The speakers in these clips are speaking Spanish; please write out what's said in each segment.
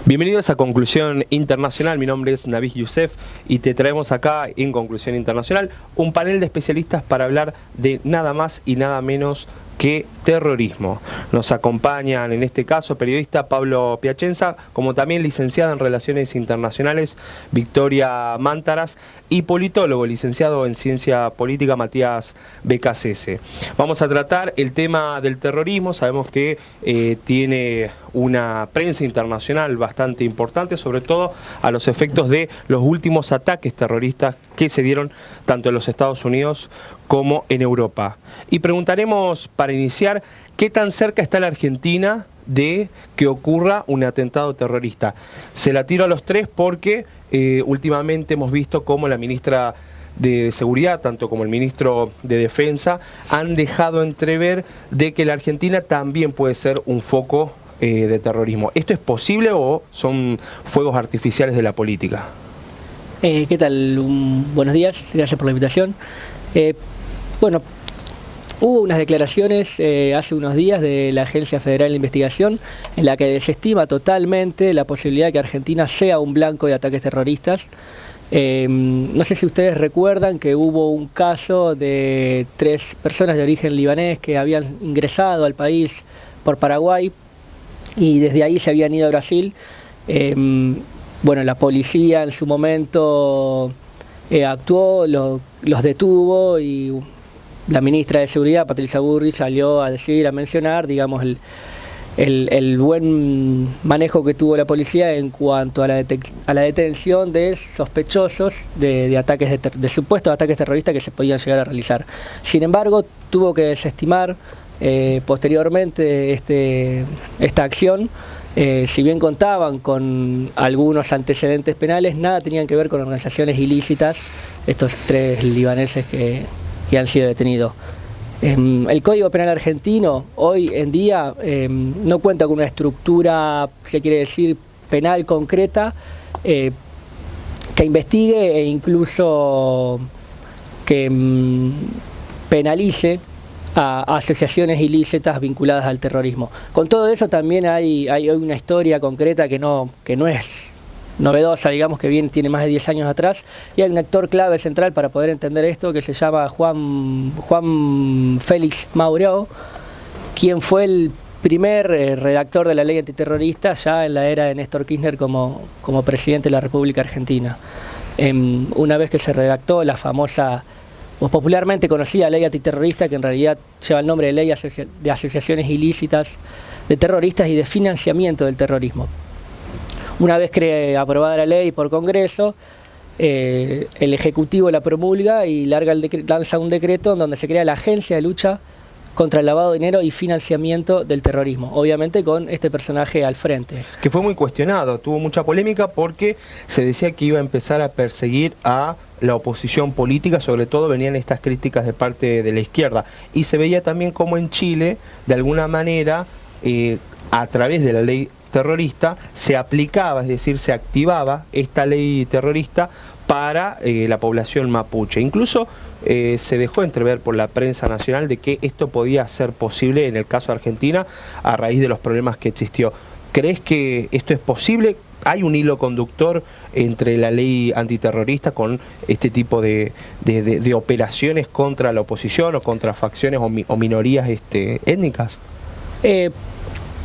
Bienvenidos a Conclusión Internacional, mi nombre es Nabil Youssef y te traemos acá en Conclusión Internacional un panel de especialistas para hablar de nada más y nada menos que terrorismo. Nos acompañan en este caso periodista Pablo Piacenza, como también licenciada en Relaciones Internacionales Victoria Mántaras y politólogo licenciado en Ciencia Política Matías Becasese. Vamos a tratar el tema del terrorismo. Sabemos que tiene una prensa internacional bastante importante, sobre todo a los efectos de los últimos ataques terroristas que se dieron tanto en los Estados Unidos como en Europa. Y preguntaremos, para iniciar, ¿qué tan cerca está la Argentina de que ocurra un atentado terrorista? Se la tiro a los tres porque últimamente hemos visto cómo la ministra de Seguridad, tanto como el ministro de Defensa, han dejado entrever de que la Argentina también puede ser un foco de terrorismo. ¿Esto es posible o son fuegos artificiales de la política? ¿Qué tal? Buenos días, gracias por la invitación. Bueno, hubo unas declaraciones hace unos días de la Agencia Federal de Investigación en la que desestima totalmente la posibilidad de que Argentina sea un blanco de ataques terroristas. No sé si ustedes recuerdan que hubo un caso de 3 personas de origen libanés que habían ingresado al país por Paraguay y desde ahí se habían ido a Brasil. Bueno, la policía en su momento actuó, los detuvo y la ministra de Seguridad, Patricia Bullrich, salió a decir, a mencionar, digamos, el buen manejo que tuvo la policía en cuanto a la detención de sospechosos de ataques de supuestos ataques terroristas que se podían llegar a realizar. Sin embargo, tuvo que desestimar posteriormente esta acción. Si bien contaban con algunos antecedentes penales, nada tenían que ver con organizaciones ilícitas, estos 3 libaneses que han sido detenidos. El Código Penal argentino hoy en día no cuenta con una estructura, se quiere decir, penal concreta que investigue e incluso que penalice a asociaciones ilícitas vinculadas al terrorismo. Con todo eso también hay una historia concreta que no es novedosa, digamos, que tiene más de 10 años atrás, y hay un actor clave central para poder entender esto que se llama Juan Félix Mauró, quien fue el primer redactor de la ley antiterrorista ya en la era de Néstor Kirchner como presidente de la República Argentina. Una vez que se redactó la famosa o popularmente conocida ley antiterrorista, que en realidad lleva el nombre de ley de asociaciones ilícitas de terroristas y de financiamiento del terrorismo. Una vez aprobada la ley por Congreso, el Ejecutivo la promulga y lanza un decreto en donde se crea la Agencia de Lucha contra el Lavado de Dinero y Financiamiento del Terrorismo, obviamente con este personaje al frente. Que fue muy cuestionado, tuvo mucha polémica porque se decía que iba a empezar a perseguir a la oposición política, sobre todo venían estas críticas de parte de la izquierda, y se veía también como en Chile, de alguna manera, a través de la ley terrorista, se aplicaba, es decir, se activaba esta ley terrorista para la población mapuche. Incluso se dejó entrever por la prensa nacional de que esto podía ser posible en el caso de Argentina a raíz de los problemas que existió. ¿Crees que esto es posible? ¿Hay un hilo conductor entre la ley antiterrorista con este tipo de operaciones contra la oposición o contra facciones o minorías étnicas?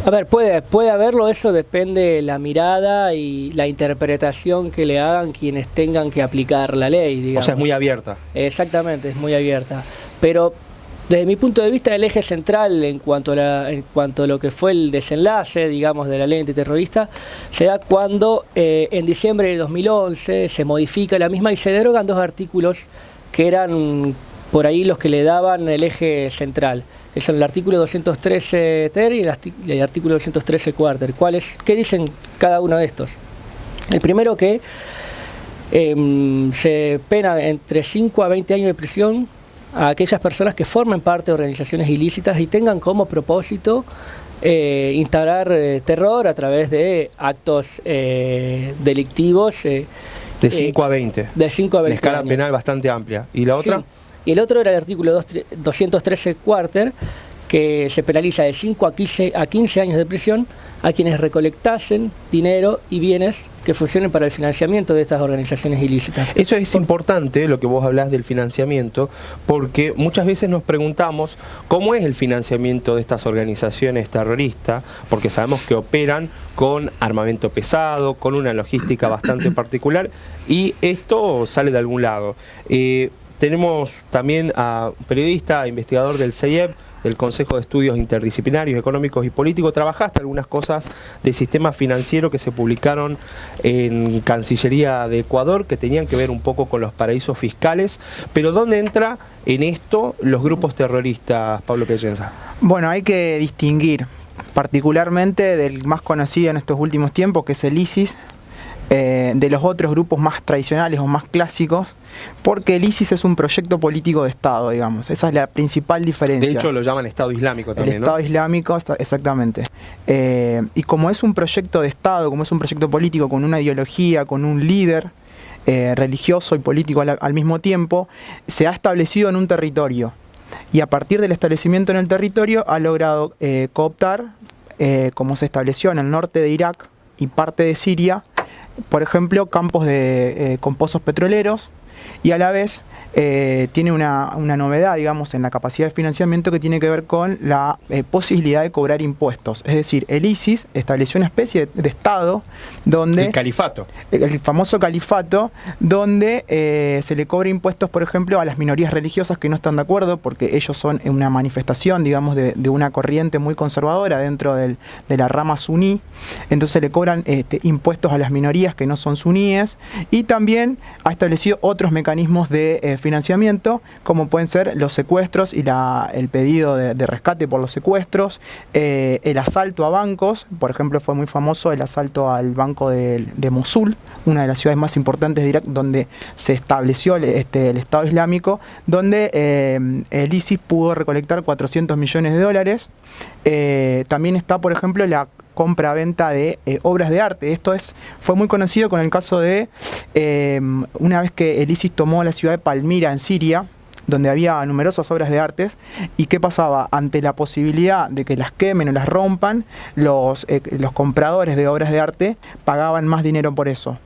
A ver, puede haberlo, eso depende de la mirada y la interpretación que le hagan quienes tengan que aplicar la ley, digamos. O sea, es muy abierta. Exactamente, es muy abierta. Pero desde mi punto de vista, el eje central en cuanto a lo que fue el desenlace, digamos, de la ley antiterrorista, se da cuando en diciembre de 2011 se modifica la misma y se derogan 2 artículos que eran por ahí los que le daban el eje central. Es el artículo 213 ter y el artículo 213 cuarter. ¿Qué dicen cada uno de estos? El primero, que se pena entre 5 a 20 años de prisión a aquellas personas que formen parte de organizaciones ilícitas y tengan como propósito instaurar terror a través de actos delictivos. De 5 a 20. De 5 a 20 La escala años. penal bastante amplia. ¿Y la otra? Sí. Y el otro era el artículo 213 cuarter, que se penaliza de 5 a 15 años de prisión a quienes recolectasen dinero y bienes que funcionen para el financiamiento de estas organizaciones ilícitas. Eso es importante, lo que vos hablás del financiamiento, porque muchas veces nos preguntamos cómo es el financiamiento de estas organizaciones terroristas, porque sabemos que operan con armamento pesado, con una logística bastante particular, y esto sale de algún lado. Tenemos también a un periodista, investigador del CEIEP, del Consejo de Estudios Interdisciplinarios, Económicos y Políticos. Trabajaste algunas cosas de sistema financiero que se publicaron en Cancillería de Ecuador, que tenían que ver un poco con los paraísos fiscales, pero ¿dónde entra en esto los grupos terroristas, Pablo Pellenza? Bueno, hay que distinguir particularmente del más conocido en estos últimos tiempos, que es el ISIS, de los otros grupos más tradicionales o más clásicos, porque el ISIS es un proyecto político de Estado, digamos. Esa es la principal diferencia. De hecho lo llaman Estado Islámico también, el Estado Islámico, exactamente. Y como es un proyecto de Estado, como es un proyecto político con una ideología, con un líder religioso y político al mismo tiempo, se ha establecido en un territorio. Y a partir del establecimiento en el territorio ha logrado cooptar, como se estableció en el norte de Irak y parte de Siria, por ejemplo, campos con pozos petroleros, y a la vez tiene una novedad, digamos, en la capacidad de financiamiento que tiene que ver con la posibilidad de cobrar impuestos. Es decir, el ISIS estableció una especie de Estado donde... El califato. El famoso califato, donde se le cobra impuestos, por ejemplo, a las minorías religiosas que no están de acuerdo, porque ellos son una manifestación, digamos, de una corriente muy conservadora dentro de la rama suní. Entonces le cobran impuestos a las minorías que no son suníes, y también ha establecido otros mecanismos de financiamiento, como pueden ser los secuestros y el pedido de rescate por los secuestros, el asalto a bancos. Por ejemplo, fue muy famoso el asalto al banco de Mosul, una de las ciudades más importantes de Irak, donde se estableció el Estado Islámico, donde el ISIS pudo recolectar 400 millones de dólares. También está, por ejemplo, la compra-venta de obras de arte. Esto fue muy conocido con el caso de una vez que el ISIS tomó la ciudad de Palmira en Siria, donde había numerosas obras de artes. ¿Y qué pasaba? Ante la posibilidad de que las quemen o las rompan, los compradores de obras de arte pagaban más dinero por eso.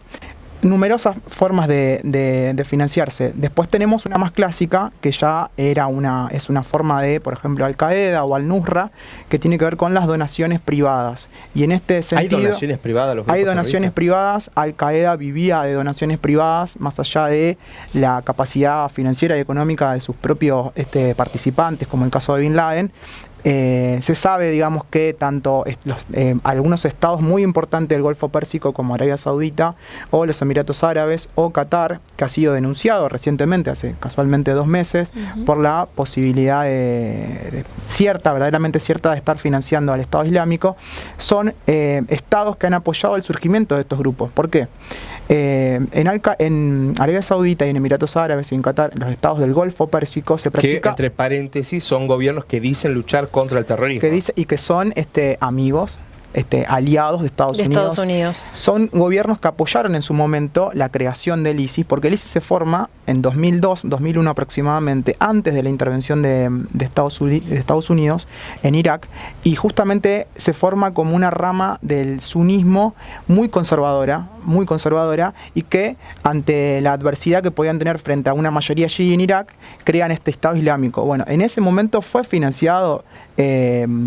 Numerosas formas de financiarse. Después tenemos una más clásica, que ya es una forma de, por ejemplo, Al-Qaeda o Al-Nusra, que tiene que ver con las donaciones privadas. Y en este sentido... ¿Hay donaciones privadas? Hay donaciones privadas. Al-Qaeda vivía de donaciones privadas, más allá de la capacidad financiera y económica de sus propios participantes, como el caso de Bin Laden. Se sabe, digamos, que tanto algunos estados muy importantes del Golfo Pérsico, como Arabia Saudita o los Emiratos Árabes o Qatar, que ha sido denunciado recientemente, hace casualmente 2 meses, por la posibilidad verdaderamente cierta, de estar financiando al Estado Islámico, son estados que han apoyado el surgimiento de estos grupos. ¿Por qué? En Arabia Saudita y en Emiratos Árabes y en Qatar, los estados del Golfo Pérsico, se practica... Que, entre paréntesis, son gobiernos que dicen luchar contra el terrorismo. Y que son amigos, aliados de Estados Unidos. Son gobiernos que apoyaron en su momento la creación del ISIS, porque el ISIS se forma en 2002, 2001 aproximadamente, antes de la intervención de Estados Unidos en Irak, y justamente se forma como una rama del sunismo muy conservadora, y que ante la adversidad que podían tener frente a una mayoría allí en Irak, crean este Estado Islámico. Bueno, en ese momento fue financiado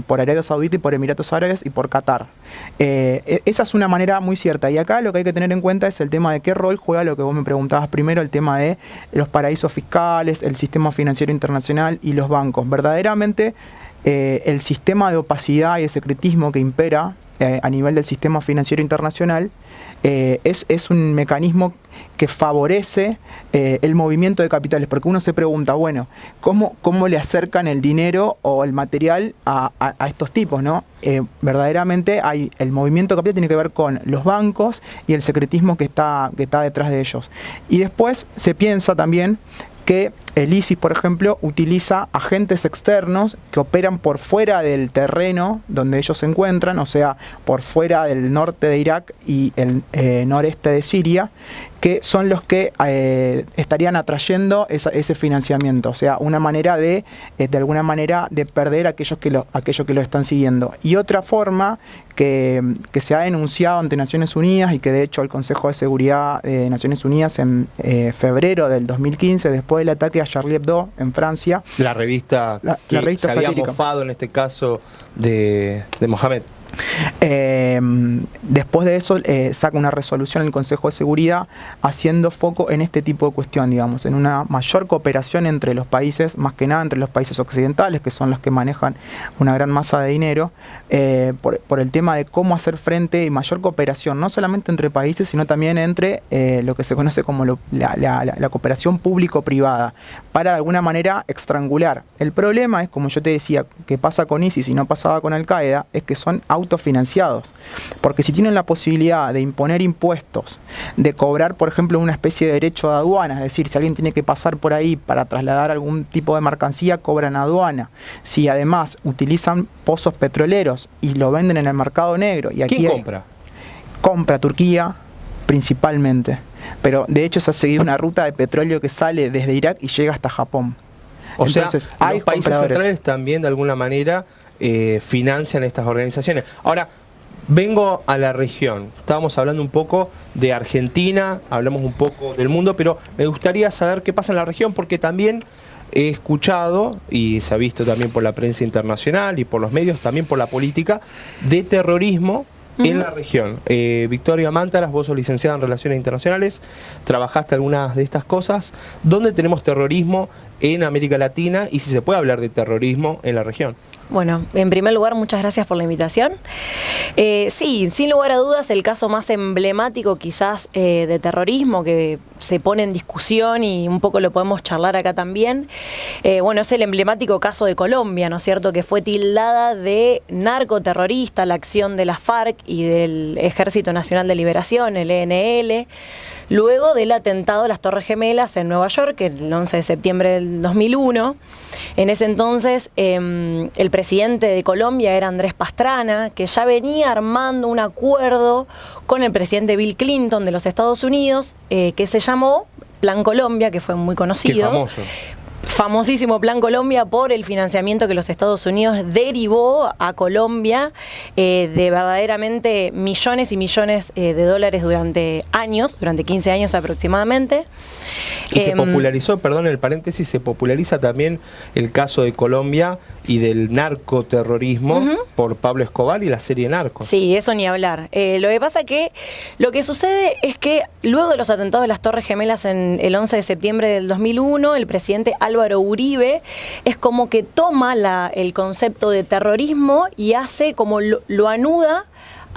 por Arabia Saudita y por Emiratos Árabes y por Qatar. Esa es una manera muy cierta. Y acá lo que hay que tener en cuenta es el tema de qué rol juega lo que vos me preguntabas primero, el tema de los paraísos fiscales, el sistema financiero internacional y los bancos. Verdaderamente el sistema de opacidad y de secretismo que impera a nivel del sistema financiero internacional es un mecanismo que favorece el movimiento de capitales, porque uno se pregunta, bueno, ¿cómo le acercan el dinero o el material a estos tipos, ¿no? Verdaderamente el movimiento de capital tiene que ver con los bancos y el secretismo que está detrás de ellos. Y después se piensa también que el ISIS, por ejemplo, utiliza agentes externos que operan por fuera del terreno donde ellos se encuentran, o sea, por fuera del norte de Irak y el noreste de Siria, que son los que estarían atrayendo ese financiamiento. O sea, una manera de alguna manera, de perder aquellos que lo están siguiendo. Y otra forma que se ha denunciado ante Naciones Unidas y que de hecho el Consejo de Seguridad de Naciones Unidas en febrero del 2015, después del ataque a Charlie Hebdo en Francia, la revista la revista se había satírica, mofado en este caso de Mohamed. Después de eso saca una resolución el Consejo de Seguridad haciendo foco en este tipo de cuestión, digamos, en una mayor cooperación entre los países, más que nada entre los países occidentales, que son los que manejan una gran masa de dinero, por el tema de cómo hacer frente y mayor cooperación, no solamente entre países, sino también entre lo que se conoce como la cooperación público-privada, para de alguna manera estrangular. El problema es, como yo te decía, que pasa con ISIS y no pasaba con Al-Qaeda, es que son autofinanciados, porque si tienen la posibilidad de imponer impuestos, de cobrar, por ejemplo, una especie de derecho de aduana, es decir, si alguien tiene que pasar por ahí para trasladar algún tipo de mercancía, cobran aduana. Si además utilizan pozos petroleros y lo venden en el mercado negro, y aquí ¿quién compra? Compra Turquía principalmente, pero de hecho se ha seguido una ruta de petróleo que sale desde Irak y llega hasta Japón. Entonces, sea, hay los países centrales también de alguna manera financian estas organizaciones. Ahora, vengo a la región. Estábamos hablando un poco de Argentina, hablamos un poco del mundo, pero me gustaría saber qué pasa en la región, porque también he escuchado, y se ha visto también por la prensa internacional y por los medios, también por la política, de terrorismo en la región. Victoria Mántaras, vos sos licenciada en Relaciones Internacionales, trabajaste algunas de estas cosas. ¿Dónde tenemos terrorismo en América Latina y si se puede hablar de terrorismo en la región? Bueno, en primer lugar, muchas gracias por la invitación. Sí, sin lugar a dudas, el caso más emblemático quizás de terrorismo que se pone en discusión y un poco lo podemos charlar acá también, bueno, es el emblemático caso de Colombia, ¿no es cierto?, que fue tildada de narcoterrorista la acción de la FARC y del Ejército Nacional de Liberación, el ENL, luego del atentado a las Torres Gemelas en Nueva York, el 11 de septiembre del 2001. En ese entonces el presidente de Colombia era Andrés Pastrana, que ya venía armando un acuerdo con el presidente Bill Clinton de los Estados Unidos, que se llamó Plan Colombia, que fue muy conocido. Qué famoso. Famosísimo Plan Colombia por el financiamiento que los Estados Unidos derivó a Colombia de verdaderamente millones y millones de dólares durante años, durante 15 años aproximadamente. Y se popularizó, perdón el paréntesis, se populariza también el caso de Colombia y del narcoterrorismo por Pablo Escobar y la serie Narcos. Sí, eso ni hablar. Lo que pasa que lo que sucede es que luego de los atentados de las Torres Gemelas en el 11 de septiembre del 2001, el presidente Álvaro Uribe es como que toma el concepto de terrorismo y hace como lo anuda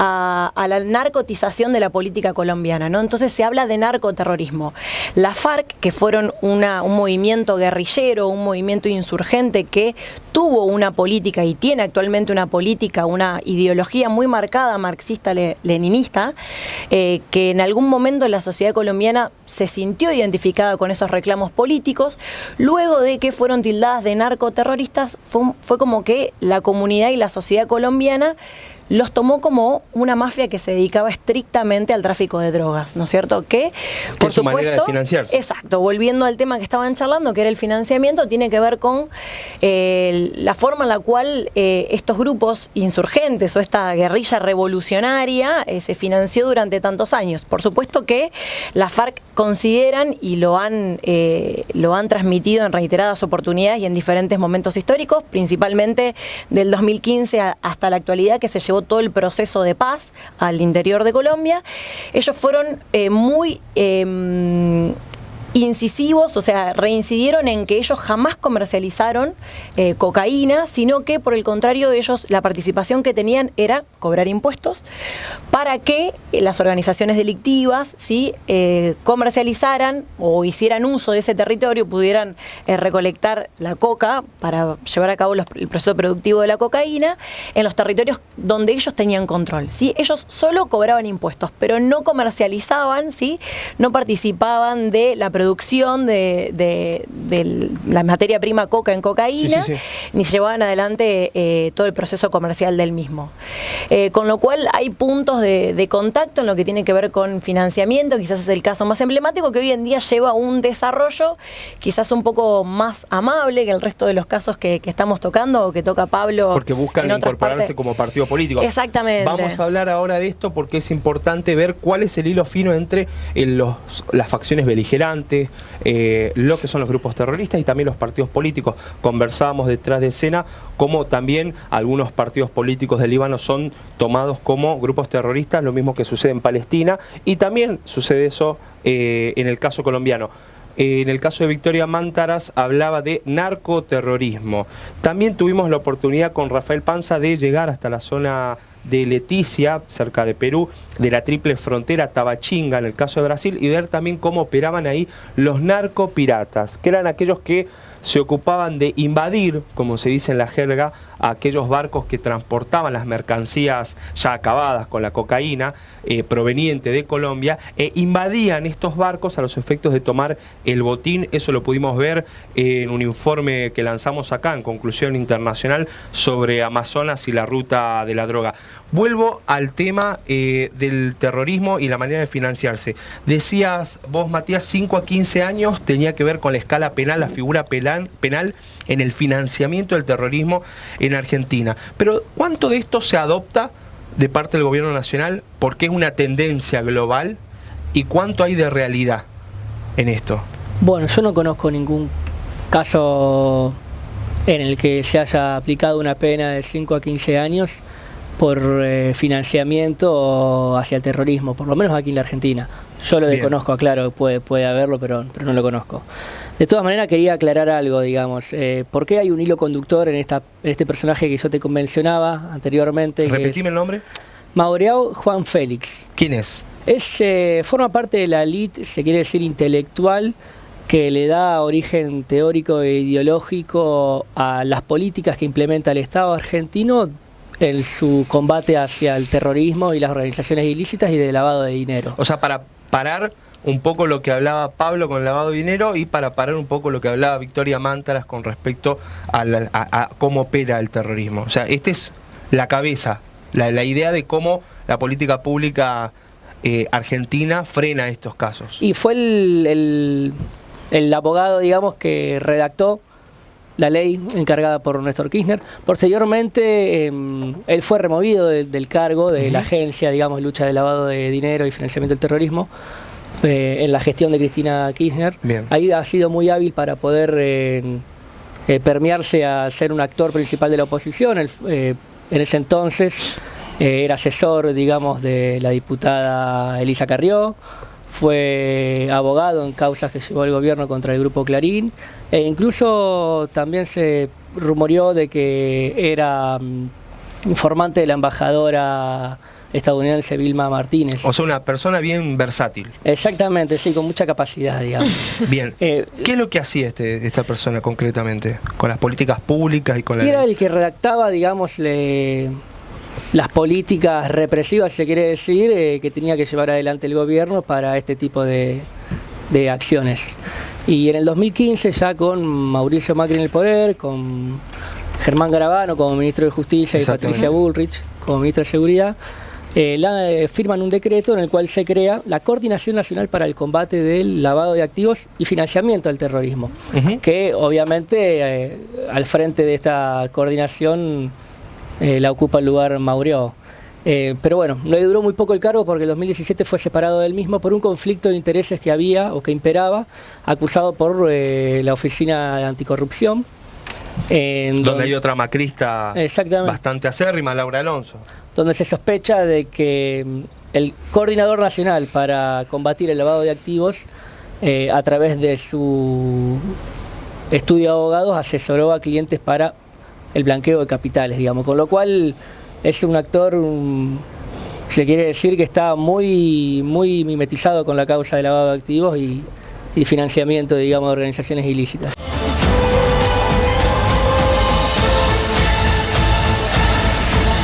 a la narcotización de la política colombiana, ¿no? Entonces se habla de narcoterrorismo. La FARC, que fueron un movimiento guerrillero, un movimiento insurgente que tuvo una política y tiene actualmente una política, una ideología muy marcada marxista-leninista, que en algún momento la sociedad colombiana se sintió identificada con esos reclamos políticos. Luego de que fueron tildadas de narcoterroristas, fue como que la comunidad y la sociedad colombiana los tomó como una mafia que se dedicaba estrictamente al tráfico de drogas, ¿no es cierto? Que, por su manera de financiarse. Exacto, volviendo al tema que estaban charlando, que era el financiamiento, tiene que ver con la forma en la cual estos grupos insurgentes o esta guerrilla revolucionaria se financió durante tantos años. Por supuesto que la FARC consideran y lo han transmitido en reiteradas oportunidades y en diferentes momentos históricos, principalmente del 2015 hasta la actualidad, que se llevó todo el proceso de paz al interior de Colombia. Ellos fueron muy incisivos, o sea, reincidieron en que ellos jamás comercializaron cocaína, sino que por el contrario ellos, la participación que tenían era cobrar impuestos para que las organizaciones delictivas ¿sí? Comercializaran o hicieran uso de ese territorio, pudieran recolectar la coca para llevar a cabo el proceso productivo de la cocaína en los territorios donde ellos tenían control, ¿sí? Ellos solo cobraban impuestos, pero no comercializaban, ¿sí? No participaban de la producción producción de la materia prima coca en cocaína, ni se llevaban adelante todo el proceso comercial del mismo. Con lo cual hay puntos de contacto en lo que tiene que ver con financiamiento, quizás es el caso más emblemático, que hoy en día lleva un desarrollo quizás un poco más amable que el resto de los casos que estamos tocando o que toca Pablo. Porque buscan incorporarse como partido político. Exactamente. Vamos a hablar ahora de esto porque es importante ver cuál es el hilo fino entre las facciones beligerantes, lo que son los grupos terroristas y también los partidos políticos. Conversábamos detrás de escena cómo también algunos partidos políticos del Líbano son tomados como grupos terroristas, lo mismo que sucede en Palestina, y también sucede eso en el caso colombiano. En el caso de Victoria Mántaras hablaba de narcoterrorismo. También tuvimos la oportunidad con Rafael Panza de llegar hasta la zona de Leticia, cerca de Perú, de la triple frontera Tabachinga, en el caso de Brasil, y ver también cómo operaban ahí los narcopiratas, que eran aquellos que se ocupaban de invadir, como se dice en la jerga, a aquellos barcos que transportaban las mercancías ya acabadas con la cocaína proveniente de Colombia, e invadían estos barcos a los efectos de tomar el botín. Eso lo pudimos ver en un informe que lanzamos acá en Conclusión Internacional sobre Amazonas y la ruta de la droga. Vuelvo al tema del terrorismo y la manera de financiarse. Decías vos, Matías, 5 a 15 años tenía que ver con la escala penal, la figura penal en el financiamiento del terrorismo en Argentina. Pero ¿cuánto de esto se adopta de parte del gobierno nacional porque es una tendencia global? ¿Y cuánto hay de realidad en esto? Bueno, yo no conozco ningún caso en el que se haya aplicado una pena de 5 a 15 años por financiamiento hacia el terrorismo, por lo menos aquí en la Argentina. Yo lo desconozco, claro, puede haberlo, pero no lo conozco. De todas maneras, quería aclarar algo, digamos. ¿Por qué hay un hilo conductor en este personaje que yo te mencionaba anteriormente? Repetime el nombre. Mauriao Juan Félix. ¿Quién es? Forma parte de la élite, se quiere decir intelectual, que le da origen teórico e ideológico a las políticas que implementa el Estado argentino en su combate hacia el terrorismo y las organizaciones ilícitas y de lavado de dinero. O sea, para parar un poco lo que hablaba Pablo con el lavado de dinero y para parar un poco lo que hablaba Victoria Mántaras con respecto a cómo opera el terrorismo. O sea, esta es la cabeza, la idea de cómo la política pública argentina frena estos casos. Y fue el abogado, digamos, que redactó la ley encargada por Néstor Kirchner. Posteriormente, él fue removido del cargo de la agencia, digamos, lucha de lavado de dinero y financiamiento del terrorismo, en la gestión de Cristina Kirchner. Bien. Ahí ha sido muy hábil para poder permearse a ser un actor principal de la oposición. En ese entonces era asesor, digamos, de la diputada Elisa Carrió. Fue abogado en causas que llevó el gobierno contra el Grupo Clarín, e incluso también se rumoreó de que era informante de la embajadora estadounidense Vilma Martínez. O sea, una persona bien versátil. Exactamente, sí, con mucha capacidad, digamos. Bien. ¿Qué es lo que hacía esta persona concretamente con las políticas públicas y con la ley? Era el que redactaba, digamos, las políticas represivas, se quiere decir, que tenía que llevar adelante el gobierno para este tipo de acciones. Y en el 2015, ya con Mauricio Macri en el poder, con Germán Garabano como ministro de Justicia y Patricia Bullrich como ministra de Seguridad, firman un decreto en el cual se crea la Coordinación Nacional para el Combate del Lavado de Activos y Financiamiento del Terrorismo, que obviamente al frente de esta coordinación la ocupa el lugar Mauriao. Pero bueno, no le duró muy poco el cargo porque en 2017 fue separado del mismo por un conflicto de intereses que había o que imperaba, acusado por la Oficina de Anticorrupción. Donde hay otra macrista bastante acérrima, Laura Alonso. Donde se sospecha de que el Coordinador Nacional para combatir el lavado de activos, a través de su estudio de abogados, asesoró a clientes para el blanqueo de capitales, digamos, con lo cual es un actor, se quiere decir que está muy mimetizado con la causa de lavado de activos y financiamiento, digamos, de organizaciones ilícitas.